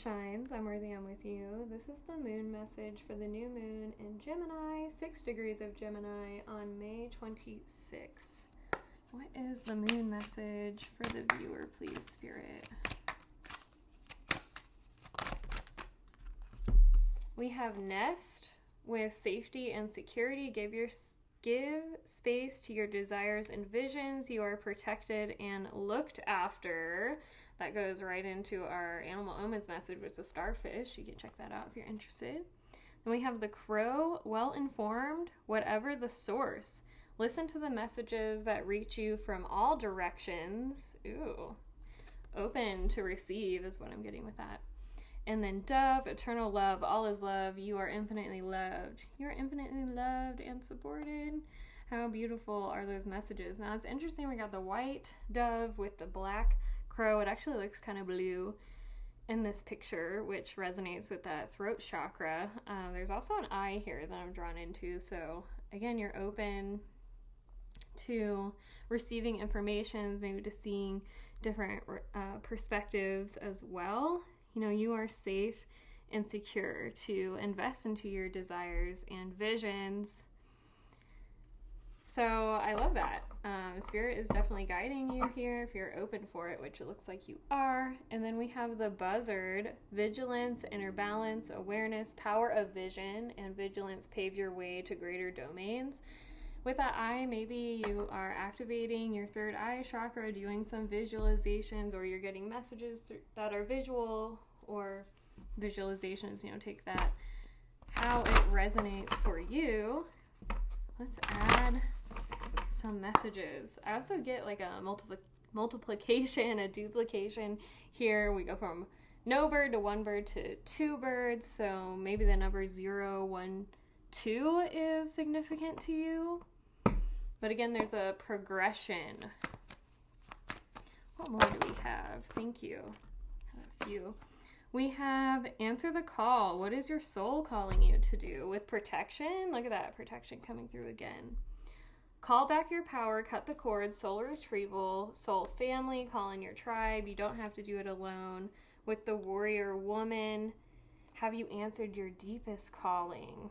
Shines. I'm worthy, I'm with you. This is the moon message for the new moon in Gemini, 6 degrees of Gemini on May 26th. What is the moon message for the viewer, please, Spirit? We have nest with safety and security. Give space to your desires and visions. You are protected and looked after. That goes right into our Animal Omens message with the starfish. You can check that out if you're interested. Then we have the crow, well-informed, whatever the source. Listen to the messages that reach you from all directions. Ooh. Open to receive is what I'm getting with that. And then dove, eternal love, all is love. You are infinitely loved. You are infinitely loved and supported. How beautiful are those messages? Now it's interesting, we got the white dove with the black crow. It actually looks kind of blue in this picture, which resonates with that throat chakra. There's also an eye here that I'm drawn into. So again, you're open to receiving information, maybe to seeing different perspectives as well. You know, you are safe and secure to invest into your desires and visions. So I love that. Spirit is definitely guiding you here if you're open for it, which it looks like you are. And then we have the buzzard, vigilance, inner balance, awareness, power of vision, and vigilance pave your way to greater domains. With that eye, maybe you are activating your third eye chakra, doing some visualizations, or you're getting messages that are visual or visualizations, you know, take that how it resonates for you. Let's add some messages. I also get like a multiplication, a duplication here. We go from no bird to one bird to two birds. So maybe the number 0, 1, 2 is significant to you. But again, there's a progression. What more do we have? Thank you. I have a few. We have answer the call. What is your soul calling you to do? With protection, look at that protection coming through again. Call back your power, cut the cord, soul retrieval, soul family, call in your tribe. You don't have to do it alone. With the warrior woman, have you answered your deepest calling?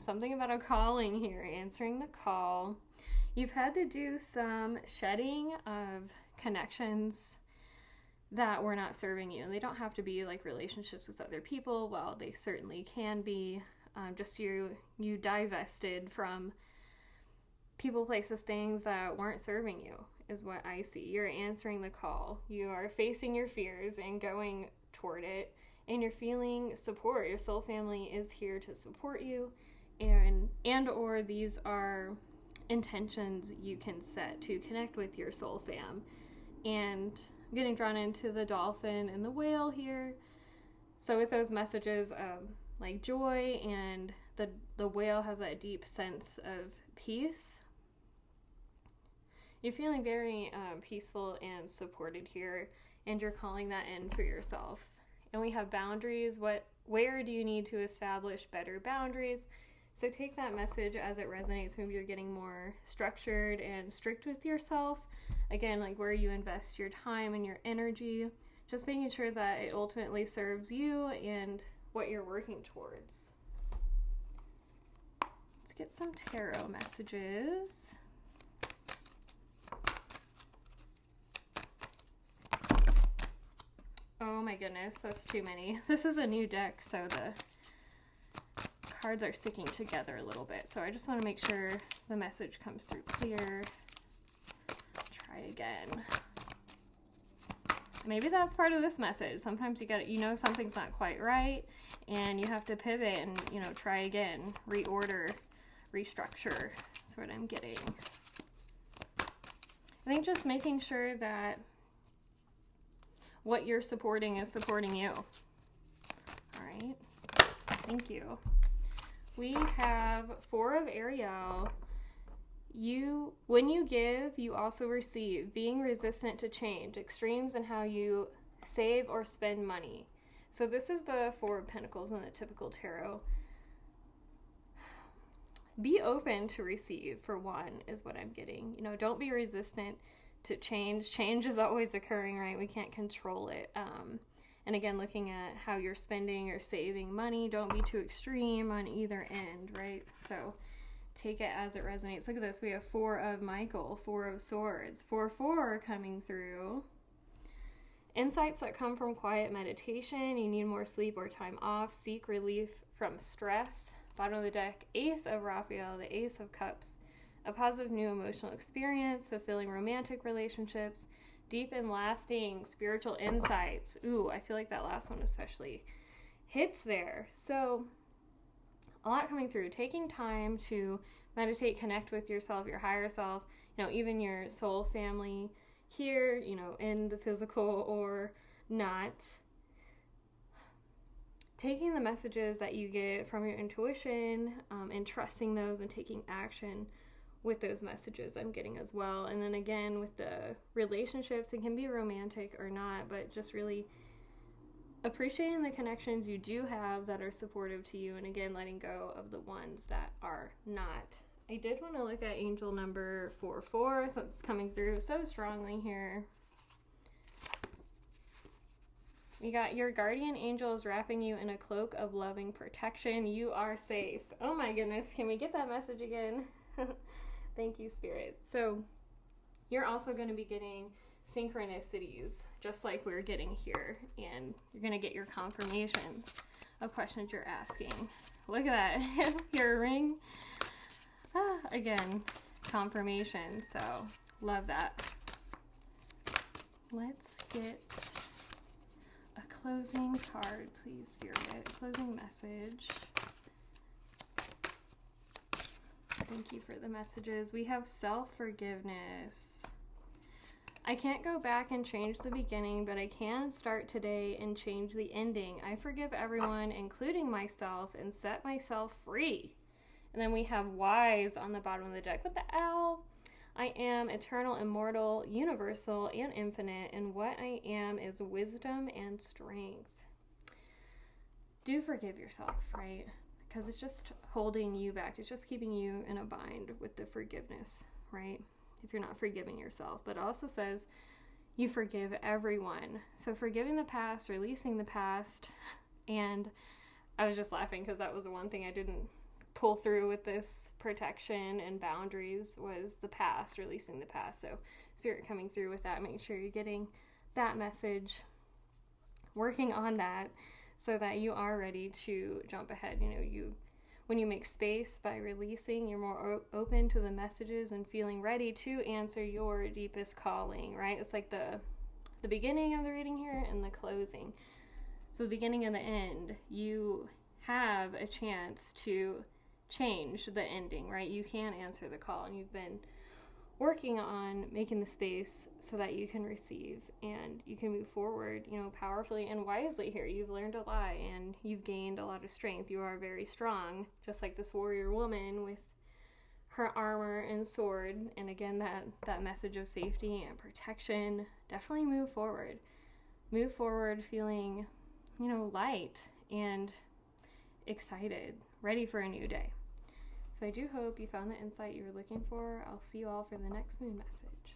Something about a calling here, answering the call. You've had to do some shedding of connections that were not serving you. And they don't have to be like relationships with other people. Well, they certainly can be. Just you divested from people, places, things that weren't serving you is what I see. You're answering the call. You are facing your fears and going toward it. And you're feeling support. Your soul family is here to support you. And or these are intentions you can set to connect with your soul fam. And I'm getting drawn into the dolphin and the whale here. So with those messages of like joy, and the whale has that deep sense of peace, you're feeling very peaceful and supported here, and you're calling that in for yourself. And we have boundaries. Where do you need to establish better boundaries? So take that message as it resonates. Maybe you're getting more structured and strict with yourself. Again, like where you invest your time and your energy. Just making sure that it ultimately serves you and what you're working towards. Let's get some tarot messages. Oh my goodness, that's too many. This is a new deck, so the cards are sticking together a little bit. So I just want to make sure the message comes through clear. Try again. Maybe that's part of this message. Sometimes you know something's not quite right, and you have to pivot and, you know, try again, reorder, restructure. That's what I'm getting. I think just making sure that what you're supporting is supporting you. All right. Thank you. We have 4 of Ariel. When you give, you also receive. Being resistant to change. Extremes in how you save or spend money. So this is the 4 of Pentacles in the typical tarot. Be open to receive, for one, is what I'm getting. You know, don't be resistant to change. Change is always occurring, right? We can't control it. And again, looking at how you're spending or saving money. Don't be too extreme on either end, right? So take it as it resonates. Look at this. We have 4 of Michael, 4 of Swords, 4 coming through. Insights that come from quiet meditation. You need more sleep or time off. Seek relief from stress. Bottom of the deck, Ace of Raphael, the Ace of Cups. A positive new emotional experience, fulfilling romantic relationships, deep and lasting spiritual insights. Ooh, I feel like that last one especially hits there. So a lot coming through. Taking time to meditate, connect with yourself, your higher self, even your soul family here, in the physical or not. Taking the messages that you get from your intuition and trusting those and taking action with those messages I'm getting as well. And then again, with the relationships, it can be romantic or not, but just really appreciating the connections you do have that are supportive to you, and again, letting go of the ones that are not. I did want to look at angel number 44, so it's coming through so strongly here. You got your guardian angel is wrapping you in a cloak of loving protection. You are safe. Oh my goodness, can we get that message again? Thank you, Spirit. So you're also going to be getting synchronicities, just like we're getting here, and you're going to get your confirmations of questions you're asking. Look at that. Your ring. Again, confirmation. So love that. Let's get a closing card, please, Spirit. Closing message. Thank you for the messages. We have self-forgiveness. I can't go back and change the beginning, but I can start today and change the ending. I forgive everyone, including myself, and set myself free. And then we have wise on the bottom of the deck with the owl. I am eternal, immortal, universal, and infinite, and what I am is wisdom and strength. Do forgive yourself, right? Because it's just holding you back. It's just keeping you in a bind with the forgiveness, right? If you're not forgiving yourself. But it also says you forgive everyone. So forgiving the past, releasing the past. And I was just laughing because that was the one thing I didn't pull through with this protection and boundaries was the past, releasing the past. So Spirit coming through with that, making sure you're getting that message, working on that, so that you are ready to jump ahead. When you make space by releasing, you're more open to the messages and feeling ready to answer your deepest calling, right? It's like the beginning of the reading here and the closing. So the beginning and the end, you have a chance to change the ending, right? You can answer the call, and you've been working on making the space so that you can receive and you can move forward, powerfully and wisely here. You've learned a lot and you've gained a lot of strength. You are very strong, just like this warrior woman with her armor and sword. And again, that message of safety and protection. Definitely move forward. Move forward feeling, light and excited, ready for a new day. So I do hope you found the insight you were looking for. I'll see you all for the next moon message.